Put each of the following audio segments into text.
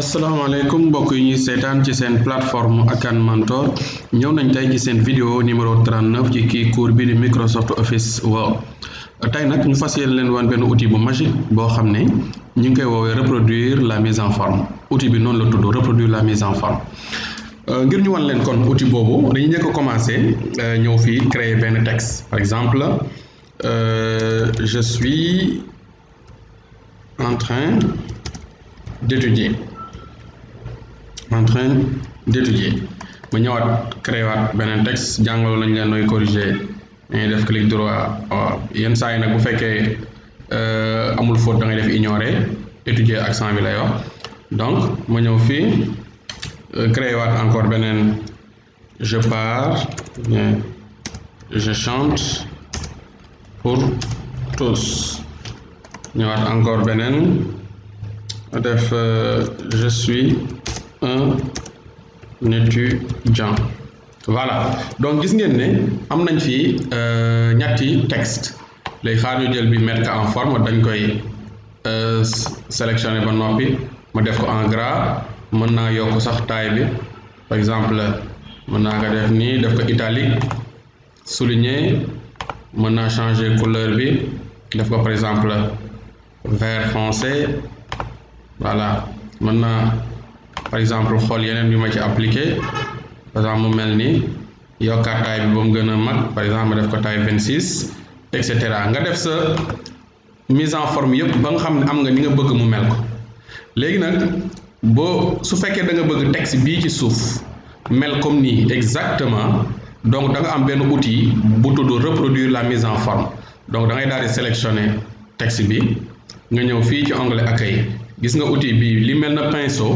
asalaamaaleykum mbokk yi ñuy seetaan ci seen plateforme Akan Mentor ñëw nañ tey ci seen vidéo numéro 39 ci kii cours bi di Microsoft Office Word tey nag ñu fas yéene leen wan benn outil bu magique boo xam ne ñu ngi koy woowee reproduire la mise en forme outil bi noonu la tudd reproduire la mise en forme ngir ñu wan leen kon outil boobu dañuy njëkk a commencé ñëw fii créer benn texte par exemple je suis en train d'étudier ma ñëwaat créé waat beneen texte jàngaloon nañ leen nooy corriger dañuy def clic droit yenn saa yi nag bu fekkee amul faute da ngay def ignorer étudier accent bi lay wax donc ma ñëw fii créé waat encore beneen je pars je chante pour tous ñëwaat encore beneen def je suis un étudiant voilà donc gis ngeen ne am nañ fi ñetti texte léegi xaar ñu jël bi mettre en forme dañ koy sélectionner ba noppi ma def ko en gras mën naa yokk sax taille bi par exemple mën naa ko def nii def ko italique souligner mën naa changer couleur bi def ko par exemple vert foncé voilà mën naa par exemple xool yeneen yu ma ci appliqué par exemple mu mel ni yokkaat taille bi ba mu gën a mag par exemple ma def ko taille 26 et cetera nga def sa mise en forme yëpp ba nga xam ne am nga ni nga bëgg mu mel ko léegi nag boo su fekkee da nga bëgg texte bii ci suuf mel comme nii exactement donc da nga am benn outil bu tudd reproduire la mise en forme donc da ngay daal di sélectionner texte bi nga ñëw fii ci onglet accueil gis nga outil bi li mel na pinceau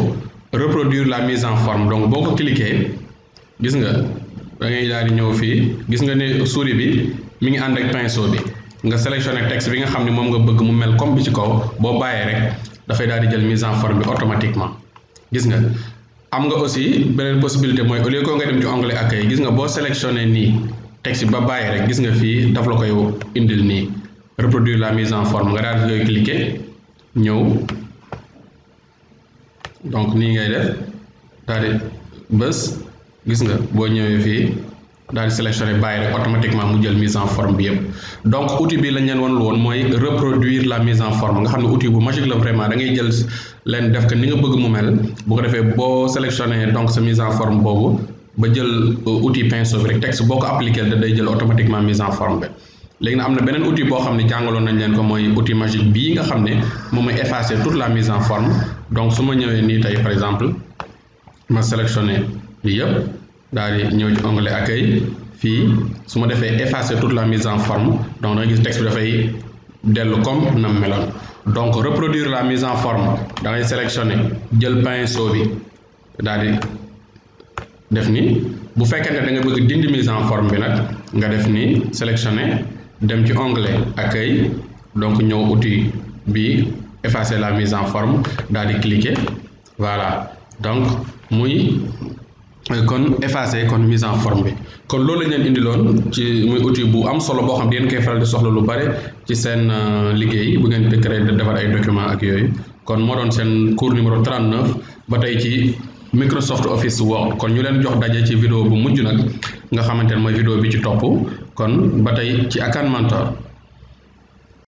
reproduire la mise en forme donc boo ko cliquer gis nga da ngay daal di ñëw fii gis nga ne souris bi mi ngi ànd ak pinceau bi nga sélectionner texte bi nga xam ne moom nga bëgg mu mel comme bi ci kaw boo bàyyee rek dafay daal di jël mise en forme bi automatiquement gis nga am nga aussi beneen possibilité mooy au lieu que nga dem ci onglet accueil gis nga boo sélectionner nii texte bi ba bàyyi rek gis nga fii daf la koy indil nii reproduire la mise en forme nga daal di koy cliquer ñëw donc nii ngay def daal di bës gis nga boo ñëwee fii daal di sélectionner bàyyi rek automatiquement mu jël mise en forme bi yëpp donc outil bi lañ leen wanul woon mooy reproduire la mise en forme nga xam ne outil bu magique la vraiment da ngay jël leen def ko ni nga bëgg mu mel bu ko defee boo sélectionner donc sa mise en forme boobu ba jël outil pinceau bi rek texte boo ko appliqué da day jël automatiquement mise en forme bi léegi nag am na beneen outil boo xam ne jàngaloon nañ leen ko mooy outil magique bii nga xam ne moom mooy effacer toute la mise en forme donc su ma ñëwee nii tey par exemple ma sélectionné lii yëpp daal di ñëw ci onglet accueil fii su ma defee effacer toute la mise en forme donc da nga gis texte bi dafay dellu comme na meloon donc reproduire la mise en forme da ngay sélectionné jël pinceau bi daal di def nii bu fekkente da nga bëgg dindi mise en forme bi nag nga def nii sélectionné dem ci onglet accueil donc ñëw outil bi effacer la mise en forme daal di cliquer voilà donc muy kon effacer kon mise en forme bi kon loolu lañ leen indiloon ci muy outil bu am solo boo xam ne yéen koy faral di soxla lu bare ci seen liggéey bu ngeen di créer de defar ay documents ak yooyu kon moo doon seen cours numéro 39 ba tey ci Microsoft Office Word kon ñu leen jox daje ci vidéo bu mujj nag nga xamante ne mooy vidéo bi ci topp kon ba tey ci Akan Mentor